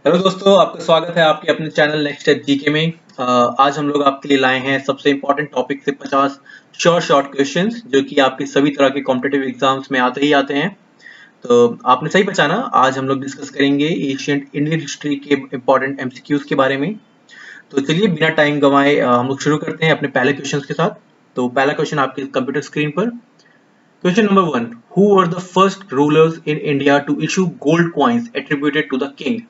Hello दोस्तों, आपका स्वागत है आपके अपने चैनल नेक्स्ट स्टेप जीके में। आज हम लोग आपके लिए लाए हैं सबसे इम्पोर्टेंट टॉपिक से 50 शॉर्ट क्वेश्चंस जो कि आपके सभी तरह के कॉम्पिटिटिव एग्जाम्स में आते ही आते हैं। तो आपने सही पहचाना, आज हम लोग डिस्कस करेंगे एशियंट इंडियन हिस्ट्री के इम्पोर्टेंट एमसीक्यूज के बारे में। तो चलिए बिना टाइम गंवाए हम लोग शुरू करते हैं अपने पहले क्वेश्चन के साथ। तो पहला क्वेश्चन आपके कंप्यूटर स्क्रीन पर। Question number 1, who were the first rulers in India to issue gold coins attributed to the king?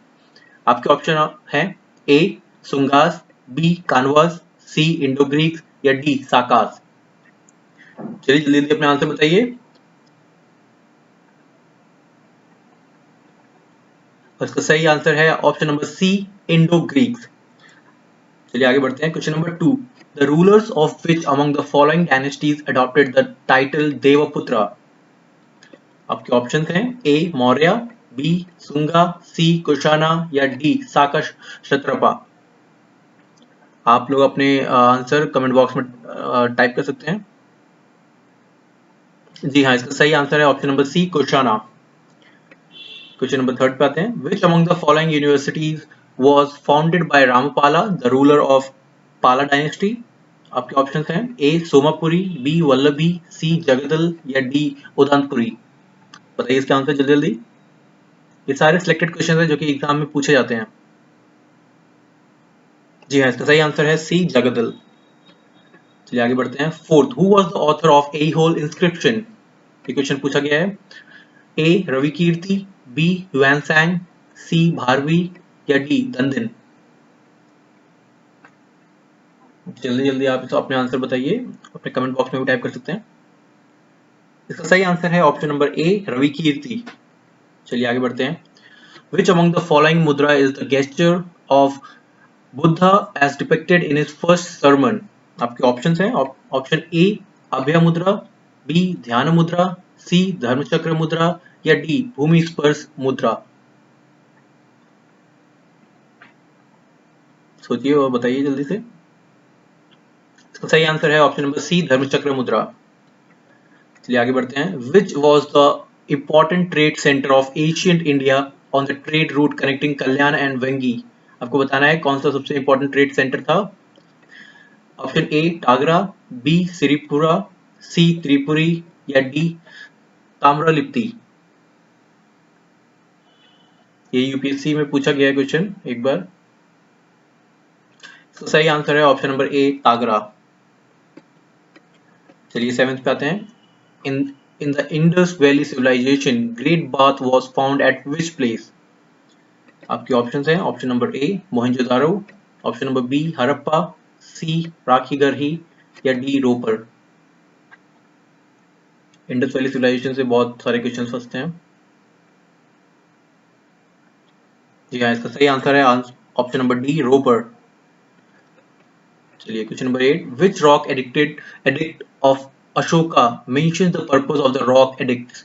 आपके ऑप्शन है A Sungas, B Kanvas, C Indo Greeks या डी साकास। चलिए जल्दी जल्दी अपने आंसर बताइए। इसका सही आंसर है option number C Indo Greeks. चलिए आगे बढ़ते हैं। Question number 2, the rulers of which among the following dynasties adopted the title Devaputra? आपके ऑप्शन हैं A Maurya, B Sunga, C Kushana या डी साका क्षत्रपा। आप लोग अपने आंसर कमेंट बॉक्स में टाइप कर सकते हैं। जी हाँ, इसका सही आंसर है option number C Kushana. Question number 3 पे आते हैं। Which among the following universities was founded by Rampala the ruler of Pala dynasty? आपके ऑप्शन हैं ए सोमापुरी, बी वल्लभी, सी जगदल या डी उदंतपुरी। बताइए इसका आंसर जल्दी जल्दी। ये सारे सिलेक्टेड क्वेश्चन हैं जो कि एग्जाम में पूछे जाते हैं। जी हाँ, इसका सही आंसर है सी जगदल। चलिए आगे बढ़ते हैं। Fourth, who was the author of Aihole inscription? ये क्वेश्चन पूछा गया है। A Ravi Kirti, B Hiuen Tsang, C Bharavi या डी दंदिन। जल्दी जल्दी आप तो अपने आंसर बताइए, अपने कमेंट बॉक्स में भी टाइप कर सकते हैं। इसका सही आंसर है option number A Ravi Kirti. चलिए आगे बढ़ते हैं। Which among the following mudra is the gesture of Buddha as depicted in his first sermon? आपके ऑप्शंस हैं option A Abhaya mudra, B ध्यान मुद्रा, सी धर्मचक्र मुद्रा या डी भूमि स्पर्श मुद्रा। सोचिए और बताइए जल्दी से। इसका सही आंसर है ऑप्शन नंबर सी धर्मचक्र मुद्रा। चलिए आगे बढ़ते हैं। Which was the important trade centre of ancient India on the trade route connecting Kalyan and Vengi? आपको बताना है कौन सा सबसे इम्पोर्टेंट ट्रेड सेंटर था। ऑप्शन ए टागरा, बी सिरीपुरा, सी त्रिपुरी या डी ताम्रलिप्ति। ये यूपीएससी में पूछा गया क्वेश्चन एक बार। इसका सही आंसर है ऑप्शन नंबर ए तागरा। चलिए 7th पे आते हैं। In the Indus valley civilization great bath was found at which place? आपके ऑप्शंस हैं option number A Mohenjodaro, option number B Harappa, C Rakhigarhi या D Ropar. Indus valley civilization से बहुत सारे क्वेश्चन फंसते हैं। जी हाँ, इसका सही आंसर है ऑप्शन नंबर डी रोपर। चलिए question number 8, which rock edict of Ashoka mentions the purpose of the rock edicts?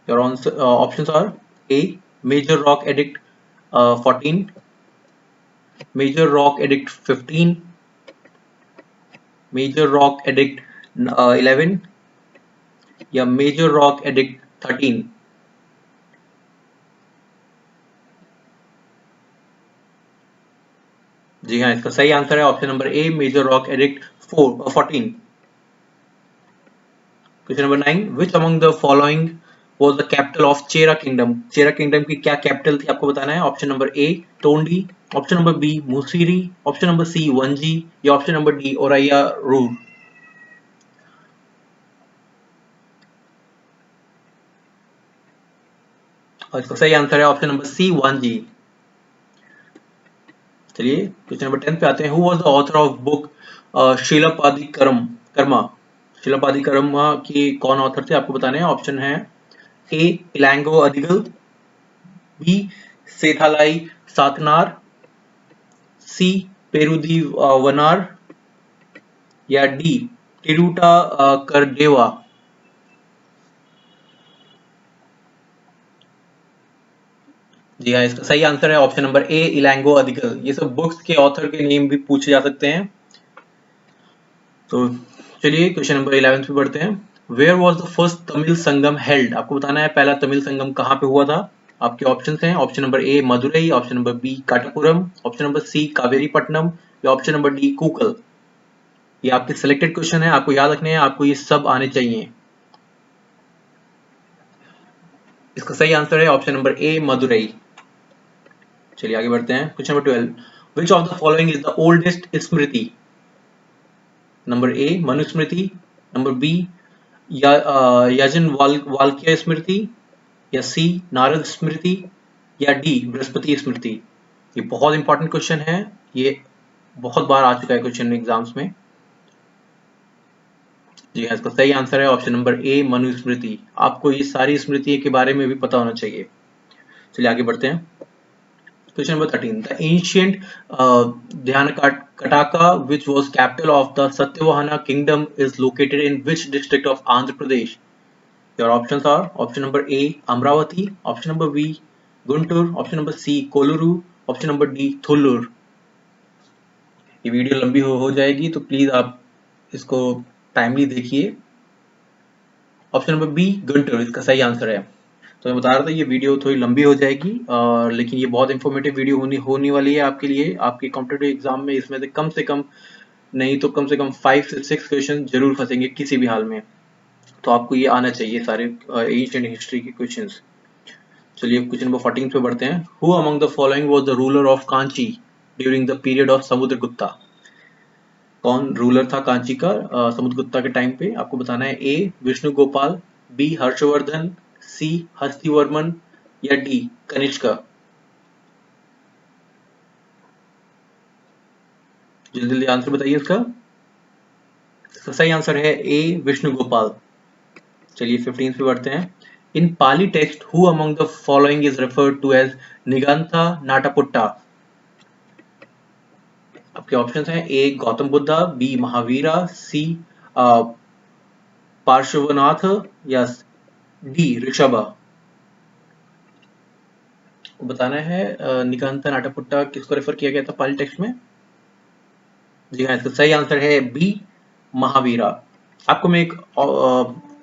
Your options are A major rock edict 14, major rock edict 15, major rock edict 11 या major rock addict 13। जी हाँ, इसका सही answer है option number A major rock edict 14। Question number 9, which among the following was the capital of Chera kingdom? Chera kingdom की क्या capital थी आपको बताना है। Option number A Tondi, option number B Musiri, option number C Vanji या option number D Uraiyur. और इसका सही आंसर है ऑप्शन नंबर सी वंजी। चलिए क्वेश्चन नंबर 10 पे आते हैं। Who was the author of book Karma? Karma की कौन ऑथर थे आपको बताने हैं। ऑप्शन है ए इलांगो अदिगल, बी सेथालाई सातनार, सी पेरुदी वनार या डी टिरुटा करडेवा। जी हाँ, इसका सही आंसर है ऑप्शन नंबर ए इलांगो अदिगल। ये सब बुक्स के ऑथर के नेम भी पूछे जा सकते हैं। तो चलिए क्वेश्चन नंबर 11 पे बढ़ते हैं। Where was the first Tamil Sangam held? आपको बताना है पहला तमिल संगम कहाँ पे हुआ था। आपके ऑप्शंस हैं option number A Madurai, option number B Kattapuram, option number C Kaveripattanam या ऑप्शन नंबर डी कूकल। ये आपके सिलेक्टेड क्वेश्चन है, आपको याद रखने हैं, आपको ये सब आने चाहिए। इसका सही आंसर है ऑप्शन नंबर ए मदुरई। चलिए आगे बढ़ते हैं। Question number 12, which of the following is the oldest smriti? Number A Manusmriti, number B Valkiya smriti, या सी नारद स्मृति, या डी बृहस्पति स्मृति। ये बहुत इंपॉर्टेंट क्वेश्चन है, ये बहुत बार आ चुका है क्वेश्चन एग्जाम्स में। जी हाँ, इसका सही आंसर है ऑप्शन नंबर ए मनुस्मृति। आपको ये सारी स्मृति के बारे में भी पता होना चाहिए। चलिए आगे बढ़ते हैं। Question number 13. The ancient Dhyanakataka, which was capital of the Satyavahana kingdom, is located in which district of Andhra Pradesh? Your options are option number A Amravati, option number B Guntur, option number C Koluru, option number D Thullur। ये video लंबी हो जाएगी तो please आप इसको timely देखिए। Option number B Guntur इसका सही आंसर है। तो मैं बता रहा था ये वीडियो थोड़ी लंबी हो जाएगी, लेकिन ये बहुत इंफॉर्मेटिव वीडियो होने वाली है आपके लिए। आपके कॉम्पिटिटिव एग्जाम में इसमें से कम नहीं तो कम से कम 5 से 6 क्वेश्चन जरूर फंसेंगे किसी भी हाल में। तो आपको ये आना चाहिए सारे एंशिएंट हिस्ट्री के क्वेश्चंस। चलिए क्वेश्चन नंबर 14 पे बढ़ते हैं। Who among the following was the ruler of Kanchi during the period of Samudragupta? कौन रूलर था कांची का समुद्रगुप्ता के टाइम पे? आपको बताना है ए विष्णु गोपाल, बी हर्षवर्धन, सी हस्तिवर्मन, या डी कनिष्का। जल्दी जल्दी आंसर बताइए इसका। सही आंसर है ए विष्णु गोपाल। चलिए 15 पे बढ़ते हैं। In Pali text who among the following is referred to as Nigantha Nataputta? आपके ऑप्शंस हैं A Gautam Buddha, B Mahavira, C Parshvanath, या डी ऋषभा। बताना है निगंथा नाटापुट्टा किसको रेफर किया गया था पाली टेक्स्ट में? जी हाँ, इसका सही आंसर है बी महावीरा। आपको मैं एक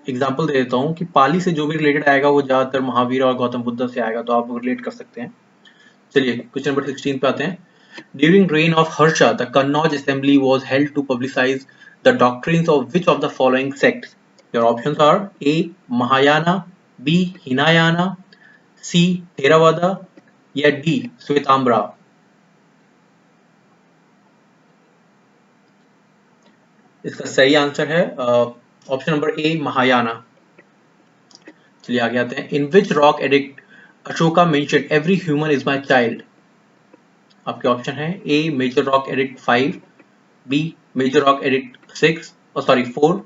एग्जांपल दे देता हूँ कि पाली से जो भी रिलेटेड आएगा वो ज्यादातर महावीरा और गौतम बुद्ध से आएगा, तो आप रिलेट कर सकते हैं। चलिए क्वेश्चन नंबर 16 पे आते हैं। During reign of Harsha the Kannauj assembly was held to publicise the doctrines of which of the following sects? Your options are A Mahayana, B Hinayana, C Theravada, या डी श्वेतांबरा। इसका सही आंसर है ऑप्शन नंबर ए महायाना। चलिए आगे आते हैं। In which rock edict Ashoka mentioned every human is my child? आपके option है A major rock edict 5, B major rock edict 4,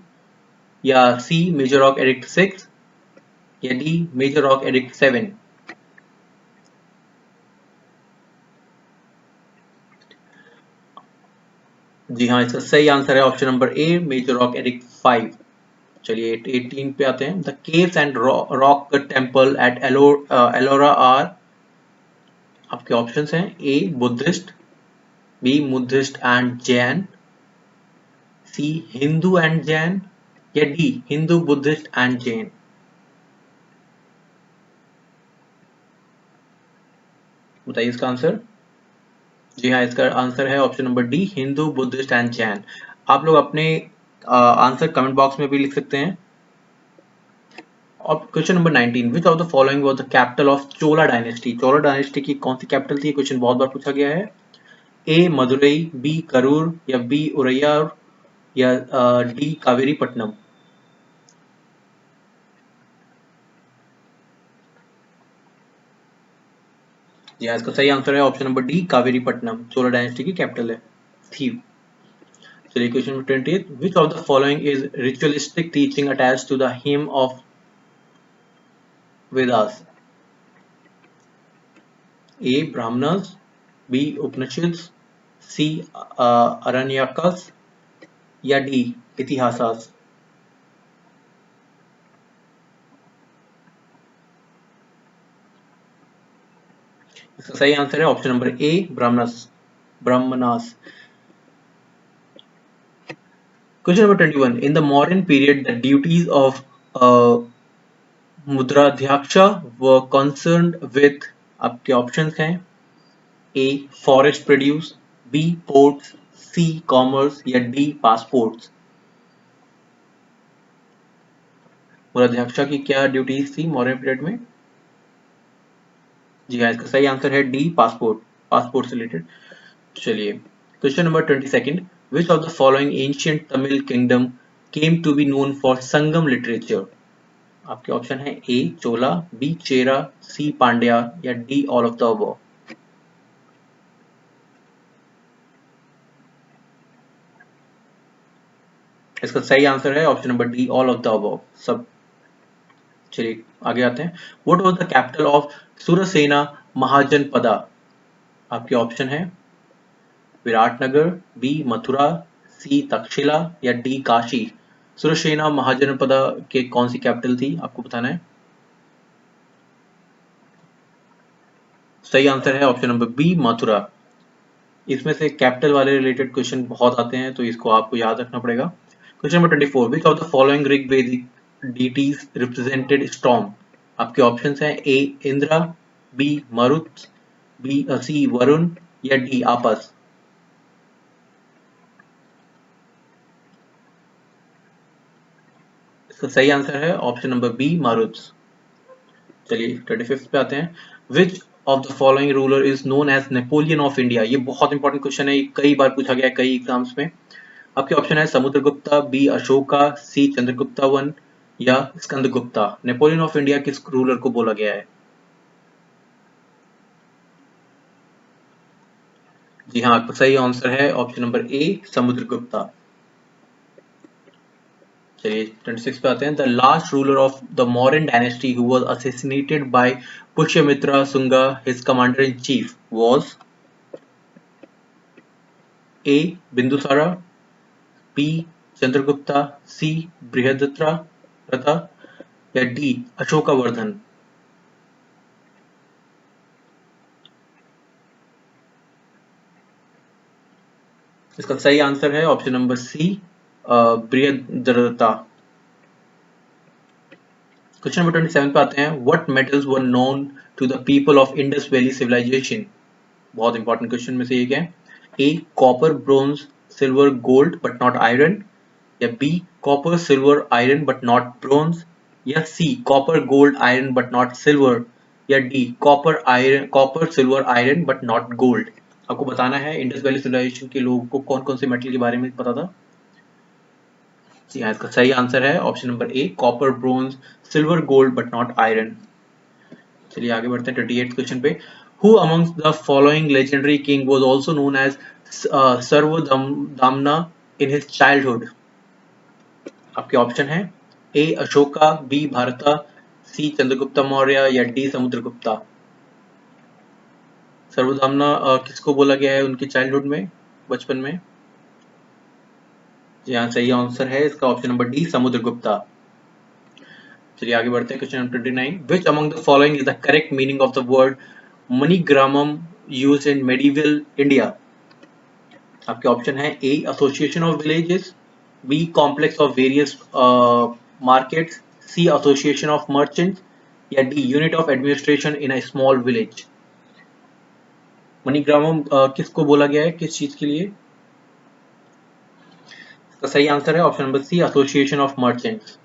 या सी मेजर रॉक एडिक्ट 6, या डी मेजर रॉक एडिक्ट 7। जी हाँ, इसका सही आंसर है option number A major rock edict 5। चलिए 18 पे आते हैं। The caves and rock temple at Ellora are? आपके ऑप्शंस हैं ए Buddhist, B Buddhist and Jain, C Hindu and Jain, या D Hindu Buddhist and Jain. बताइए इसका आंसर। जी हाँ, इसका आंसर है option number D Hindu Buddhist and Jain. आप लोग अपने आंसर कमेंट बॉक्स में भी लिख सकते हैं। और question number 19, which of the following was the capital of Chola dynasty? Chola dynasty की कौन सी कैपिटल थी? क्वेश्चन बहुत बार पूछा गया है। ए मदुरई, बी करूर, या बी उरैयार, या डी कावेरीपट्टनम। जी हाँ, इसका सही आंसर है option number D Kaveripattanam. Chola dynasty की कैपिटल है थी। चलिए question number 20, which of the following is ritualistic teaching attached to the hymn of Vedas? A Brahmanas, B Upanishads, C Aranyakas, या डी इतिहासास। इसका सही आंसर है option number A Brahmanas. Question number 21. In the modern period, the duties of मुद्राध्यक्ष व concerned with, आपके options हैं a forest produce, B ports, C commerce या D passports. मुद्राध्यक्ष की क्या ड्यूटीज थी मौर्य पीरियड में? जी हाँ, इसका सही आंसर है डी पासपोर्ट, पासपोर्ट से रिलेटेड। चलिए question number 22, which of the following ancient Tamil kingdom came to be known for Sangam literature? आपके ऑप्शन है A Chola, B Chera, C Pandya या D all of the above. इसका सही आंसर है option number D all of the above, सब। चलिए आगे आते हैं। What was the capital of Surasena Mahajanapada? आपके ऑप्शन है विराटनगर, बी मथुरा, सी तक्षशिला या डी काशी। सुरसेना महाजनपदा के कौन सी कैपिटल थी, आपको बताना है। सही आंसर है ऑप्शन नंबर बी मथुरा। इसमें से कैपिटल वाले रिलेटेड क्वेश्चन बहुत आते हैं, तो इसको आपको याद रखना पड़ेगा। Question number 24, which of the following Rigvedic deities represented storm? आपके ऑप्शंस हैं A Indra, B Marut, B C Varun या डी आपस। इसका सही आंसर है ऑप्शन नंबर बी मारुत। चलिए 25 पे आते हैं। Which of the following ruler is known as Napoleon of India? ये बहुत इंपॉर्टेंट क्वेश्चन है, ये कई बार पूछा गया है कई एग्जाम्स में। आपके ऑप्शन है समुद्रगुप्ता, बी अशोका, सी चंद्रगुप्ता वन या स्कंदगुप्ता। नेपोलियन ऑफ इंडिया किस रूलर को बोला गया है? जी हाँ, आपका सही आंसर है ऑप्शन नंबर ए समुद्रगुप्ता। चलिए 26 पे आते हैं। The last ruler of the Mauryan dynasty who was assassinated by Pushyamitra Shunga, his commander in chief was A Bindusara, B Chandragupta, C Brihadratha या डी अशोकवर्धन। इसका सही आंसर है option number C Brihadratha. Question number 27 पे आते हैं। What metals were known to the people of Indus valley civilization? बहुत important question में से एक है। A copper, bronze, silver, gold but not iron या B copper, silver, iron but not bronze या C copper, gold, iron but not silver या D copper, silver, iron but not gold. आपको बताना है इंडस वैली सिविलाइजेशन के लोगों को कौन कौन से मेटल के बारे में पता था। जी हाँ, इसका सही आंसर है option number A copper, bronze, silver, gold but not iron. चलिए आगे बढ़ते हैं 28 क्वेश्चन पे। Who amongs the following legendary king was also known as Sarvadamana in his childhood? आपके ऑप्शन है ए अशोका, बी भारता, सी चंद्रगुप्ता मौर्य या डी समुद्रगुप्ता। सर्वदामना किसको बोला गया है उनके चाइल्डहुड में, बचपन में? जी हाँ, सही आंसर है इसका ऑप्शन नंबर डी समुद्रगुप्ता। चलिए आगे बढ़ते हैं। Question number 29, which among the following is the correct meaning of the word Manigramam used in medieval India? आपके ऑप्शन है A association of villages, B complex of various markets, C association of merchants या D unit of administration in a small village. Manigramam किसको बोला गया है, किस चीज के लिए? इसका सही आंसर है option number C association of merchants.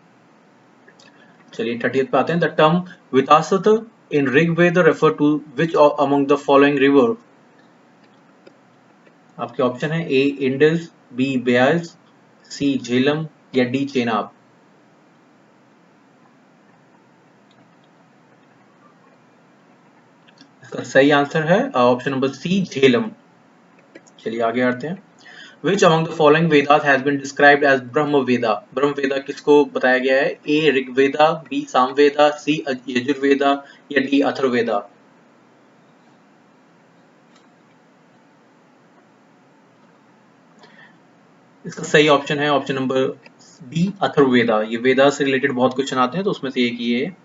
चलिए 30 पे आते हैं। The term Vitasta in Rigveda refer to which among the following river? आपके ऑप्शन है A Indus, B Beas, C Jhelum या डी चेनाब। इसका सही आंसर है ऑप्शन नंबर सी झेलम। चलिए आगे आते हैं। Which among the following Vedas has been described as Brahma Veda? ब्रह्म वेदा किसको बताया गया है? ए ऋग्वेदा, बी सामवेदा, सी यजुर्वेदा या डी अथर्ववेदा। इसका सही ऑप्शन है ऑप्शन नंबर डी अथर्ववेदा। ये वेदा से रिलेटेड बहुत क्वेश्चन आते हैं, तो उसमें से एक ये है।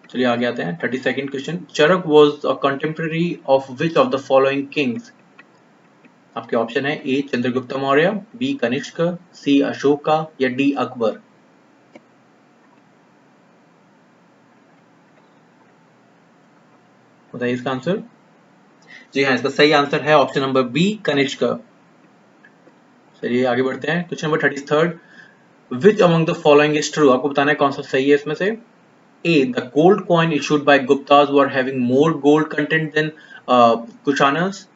चलिए आगे आते हैं। 32nd question. Charaka was a contemporary of which of the following kings? आपके ऑप्शन है A Chandragupta Maurya, B Kanishka, C Ashoka या डी अकबर। बताइए इसका आंसर। जी हाँ, इसका सही आंसर है ऑप्शन नंबर बी, कनिष्क। चलिए आगे बढ़ते हैं। Question number 33, which among the following is true. आपको बताना है कौन सा सही है इसमें से। A, the gold coin issued by Guptas were having more gold content than Kushanas.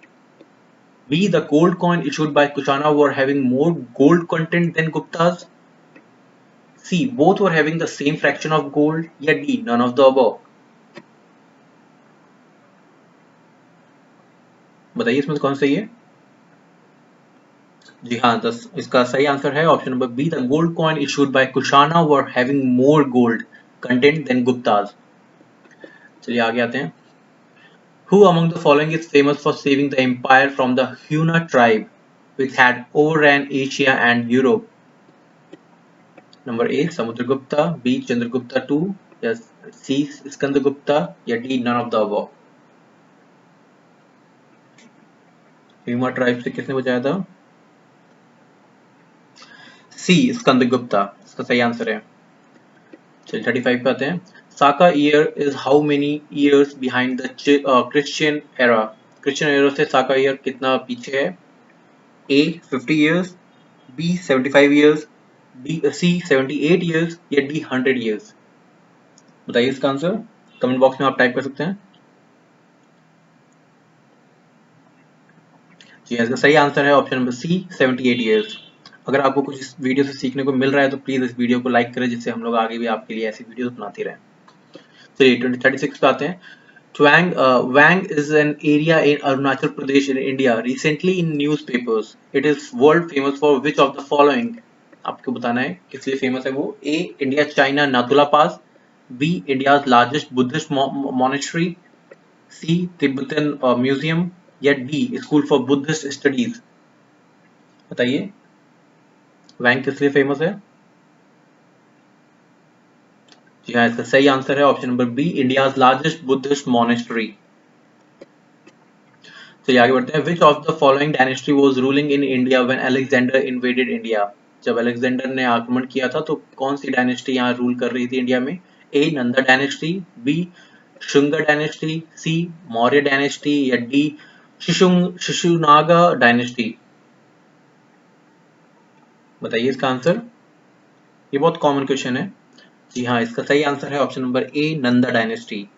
B, the gold coin issued by Kushana were having more gold content than Gupta's. C, both were having the same fraction of gold. या D, none of the above. बताइए इसमें से कौन सही है। जी हाँ, इसका सही आंसर है option number B, the gold coin issued by Kushana were having more gold content than Guptas. चलिए आगे आते हैं। Who among the following is famous for saving the empire from the Huna tribe, which had overran Asia and Europe? Number A, Samudragupta, B, Chandragupta two, या C, Skandagupta, या D, none of the above. ह्यूमा tribe से किसने बचाया था। सी, स्कंदगुप्ता इसका सही answer है। चलिए 35 पे आते हैं। Saka year is how many years behind the Christian era. Christian era से साका ईयर कितना पीछे है। A, 50 years, B, 75 years, D, C, 78 years, या डी, 100 ईयर्स। बताइए इसका आंसर, कमेंट बॉक्स में आप टाइप कर सकते हैं। जी, इसका सही आंसर है ऑप्शन नंबर सी, 78 ईयर्स। अगर आपको कुछ इस वीडियो से सीखने को मिल रहा है तो प्लीज इस वीडियो को लाइक करें, जिससे हम लोग आगे भी आपके लिए ऐसी वीडियोस बनाते रहें। चलिए 36 पे आते हैं। Wang is an area in Arunachal Pradesh in India. Recently in newspapers, it is world famous for which of the following? आपको बताना है किस लिए फेमस है वो। A, India China Nathula Pass, B, India's largest Buddhist monastery, C, Tibetan museum, या D, School for Buddhist Studies। बताइए वैंग किस लिए फेमस है। जी हाँ, इसका सही आंसर है option number B, India's largest Buddhist monastery. चलिए आगे बढ़ते हैं। Which of the following dynasty was ruling in India when Alexander invaded India. जब अलेक्जेंडर ने आक्रमण किया था तो कौन सी डायनेस्टी यहाँ रूल कर रही थी इंडिया में। A, Nanda dynasty, B, Shunga dynasty, C, Maurya dynasty, या डी, शिशुनागा डायनेस्टी। बताइए इसका आंसर। ये बहुत कॉमन क्वेश्चन है। जी हाँ, इसका सही आंसर है ऑप्शन नंबर ए, नंदा डायनेस्टी।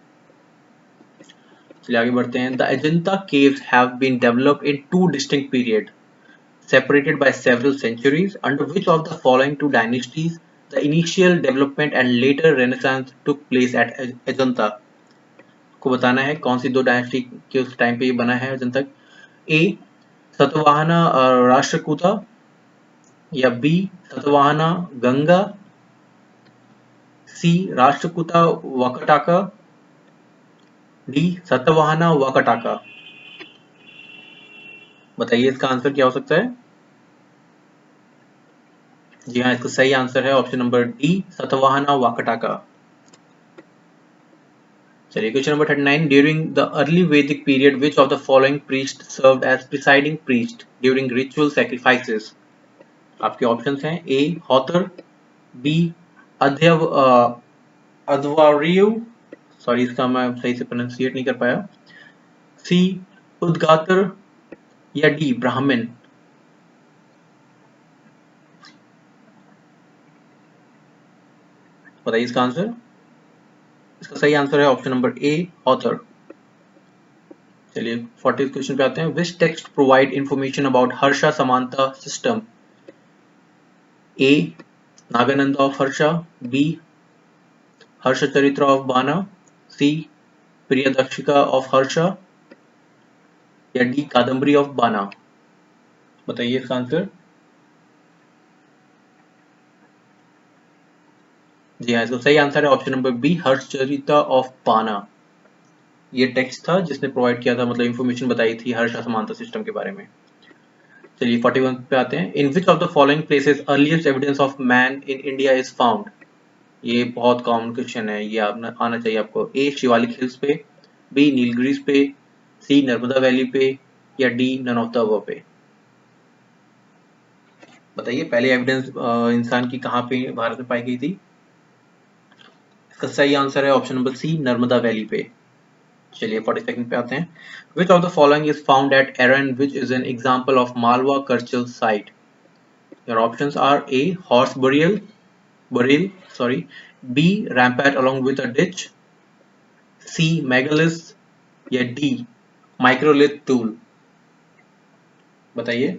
चलिए आगे बढ़ते हैं। The Ajanta caves have been developed in two distinct periods, separated by several centuries. Under which of the following two dynasties the initial development and later renaissance took place at Ajanta. को बताना है कौन सी दो dynasty के उस टाइम पे ये बना है अजंता। ए, सतवाहना राष्ट्रकूटा, या बी, सतवाहना गंगा, सी, राष्ट्रकूटा वाकाटाका, डी, सतवाहना वाकाटाका। बताइए इसका आंसर क्या हो सकता है। जी हाँ, इसका सही आंसर है option number D, Satavahana Vakataka. चलिए question number 39, during the early Vedic period which of the following priest served as presiding priest during ritual sacrifices. आपके ऑप्शंस हैं। ए, हॉथर, बी, अध्यव अध्वर्यु, सॉरी इसका मैं सही से प्रोनाउंसिएट नहीं कर पाया, सी, उद्गातर, या डी, ब्राह्मण। बताइए इसका आंसर। इसका सही आंसर है ऑप्शन नंबर ए, ऑथर। चलिए 40 क्वेश्चन पे आते हैं। Which text provide information about Harsha samanta system. A, Nagananda of Harsha, B, Harshacharita of बाना, सी, प्रियदक्षिका ऑफ हर्षा, या डी, कादम्बरी ऑफ बाना। बताइए इसका आंसर। जी हाँ, इसका सही आंसर है ऑप्शन नंबर बी, हर्षचरिता ऑफ बाना। ये टेक्स्ट था जिसने प्रोवाइड किया था, मतलब इंफॉर्मेशन बताई थी हर्षा समानता सिस्टम के बारे में। चलिए 41 पे आते हैं। In which of the following places earliest evidence of man in India is found. ये बहुत कॉमन क्वेश्चन है, ये आना चाहिए आपको। ए, शिवालिक हिल्स पे, बी, नीलगिरीज पे, सी, नर्मदा वैली पे, या D, none of the above पे। बताइए पहले एविडेंस इंसान की कहाँ पे भारत में पाई गई थी। इसका सही आंसर है option number C, Narmada valley पे। चलिए 42nd पे आते हैं। Which of the following is found at Eran which is an example of Malwa cultural site. Your options are A horse burial, sorry, B rampart along with a ditch, C megalith या D microlith tool। बताइए।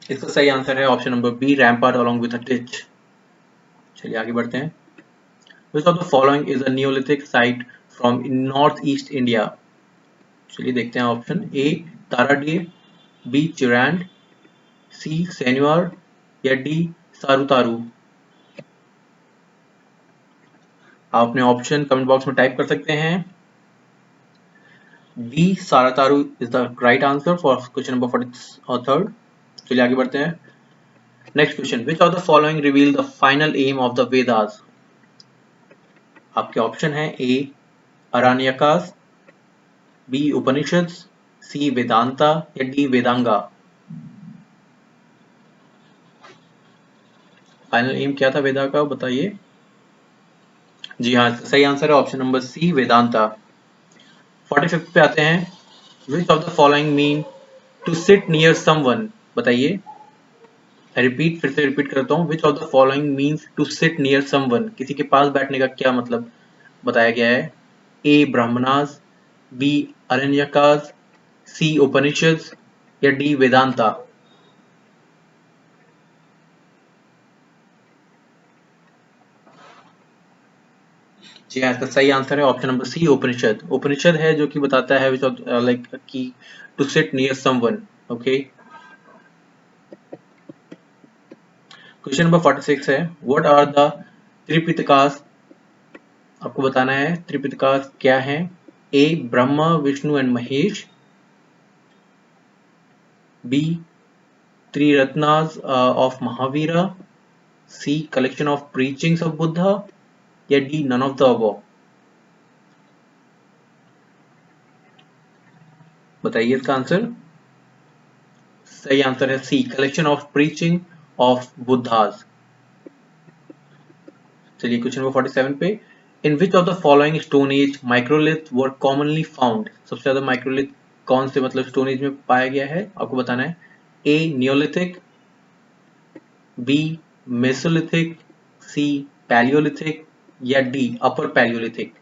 इसका सही answer है option number B rampart along with a ditch। चलिए आगे बढ़ते हैं। Which of the following is a Neolithic site from northeast India? चलिए देखते हैं option A Taradih, B Chirand, C Senuwar या डी सारुतारू। आप अपने ऑप्शन कमेंट बॉक्स में टाइप कर सकते हैं। B Sarutaru is the right answer for question number 43rd। चलिए आगे बढ़ते हैं। Next question, which of the following reveal the final aim of the Vedas. आपके ऑप्शन है ए अरण्यकास, बी उपनिषद, सी वेदांता या डी वेदांगा। फाइनल एम क्या था वेदा का, बताइए। जी हाँ, सही आंसर है ऑप्शन नंबर सी वेदांता। 45 पे आते हैं। Which of the following mean to sit near someone. बताइए। रिपीट, फिर से रिपीट करता हूँ। Which of the following means to sit near someone, किसी के पास बैठने का क्या मतलब बताया गया है। ए ब्राह्मणास, बी अरण्यकास, सी उपनिषद या डी वेदांता। जी हाँ, इसका सही आंसर है ऑप्शन नंबर सी उपनिषद। उपनिषद है जो कि बताता है विच ऑफ लाइक की to sit near someone. Okay, question number 46 है। What are the Tripitakas. आपको बताना है त्रिपिटकास क्या है। A Brahma Vishnu and Mahesh, B Triratnas of Mahavira, C collection of preachings of Buddha या D none of the above. बताइए इसका आंसर। सही आंसर है C collection of preaching of Buddhas. चलिए क्वेश्चन नंबर 47 पे। In which of the following stone age microlith were commonly found. सबसे ज्यादा microlith कौन से मतलब स्टोन एज में पाया गया है, आपको बताना है। ए नियोलिथिक, बी मेसोलिथिक, सी पैलियोलिथिक या डी अपर पैलियोलिथिक।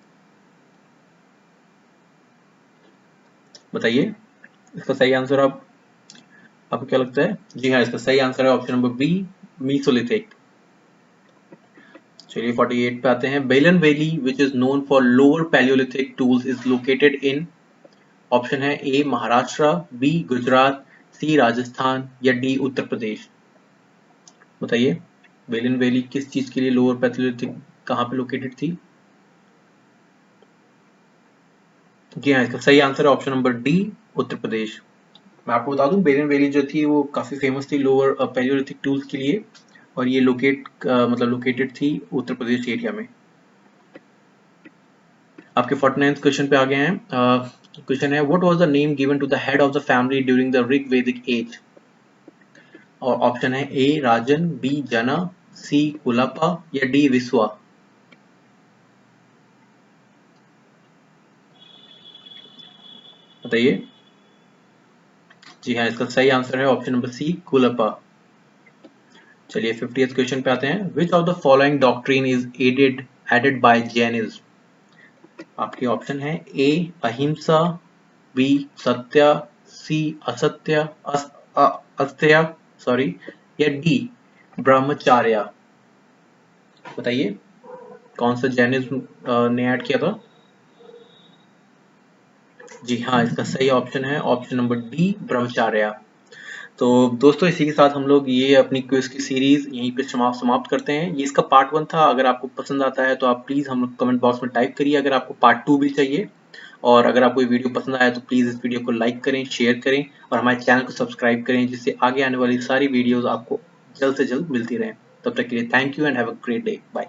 बताइए इसका सही आंसर। आपको क्या लगता है। जी हाँ, इसका सही आंसर है ऑप्शन नंबर बी मीसोलिथिक। चलिए 48 पे आते हैं। बेलन valley which is known for lower Palaeolithic tools is located in. Option है ए महाराष्ट्र, बी गुजरात, सी राजस्थान या डी उत्तर प्रदेश। बताइए बेलन वैली किस चीज के लिए लोअर पैलियोलिथिक कहाँ पे लोकेटेड थी। जी हाँ, इसका सही आंसर है option number D Uttar Pradesh. मैं आपको बता दूं बेलन वैली जो थी वो काफी फेमस थी लोअर पैलियोलिथिक टूल्स के लिए, और ये लोकेटेड थी उत्तर प्रदेश एरिया में। आपके 49th क्वेश्चन पे आ गए हैं। क्वेश्चन है what was the name given to the head of the family during the Rig Vedic age. और ऑप्शन है ए राजन, बी जना, सी कुलापा या डी विश्वा। बताइए। जी हाँ, इसका सही आंसर है ऑप्शन नंबर सी कुलापा। चलिए 50th क्वेश्चन पे आते हैं। Which of the following doctrine is added by Jainism. आपके ऑप्शन है ए अहिंसा, बी सत्य, सी असत्य अस्त्य सॉरी या डी ब्रह्मचार्य। बताइए कौन सा जैनिज्म ने ऐड किया था। जी हाँ, इसका सही ऑप्शन है ऑप्शन नंबर डी ब्रह्मचार्य। तो दोस्तों इसी के साथ हम लोग ये अपनी क्विज की सीरीज यहीं पे समाप्त करते हैं। ये इसका पार्ट 1 था। अगर आपको पसंद आता है तो आप प्लीज हम लोग कमेंट बॉक्स में टाइप करिए अगर आपको पार्ट 2 भी चाहिए। और अगर आपको ये वीडियो पसंद आया तो प्लीज इस वीडियो को लाइक करें, शेयर करें और हमारे चैनल को सब्सक्राइब करें, जिससे आगे आने वाली सारी वीडियोस आपको जल्द से जल्द मिलती रहें। तब तक के लिए thank you and have a great day. Bye.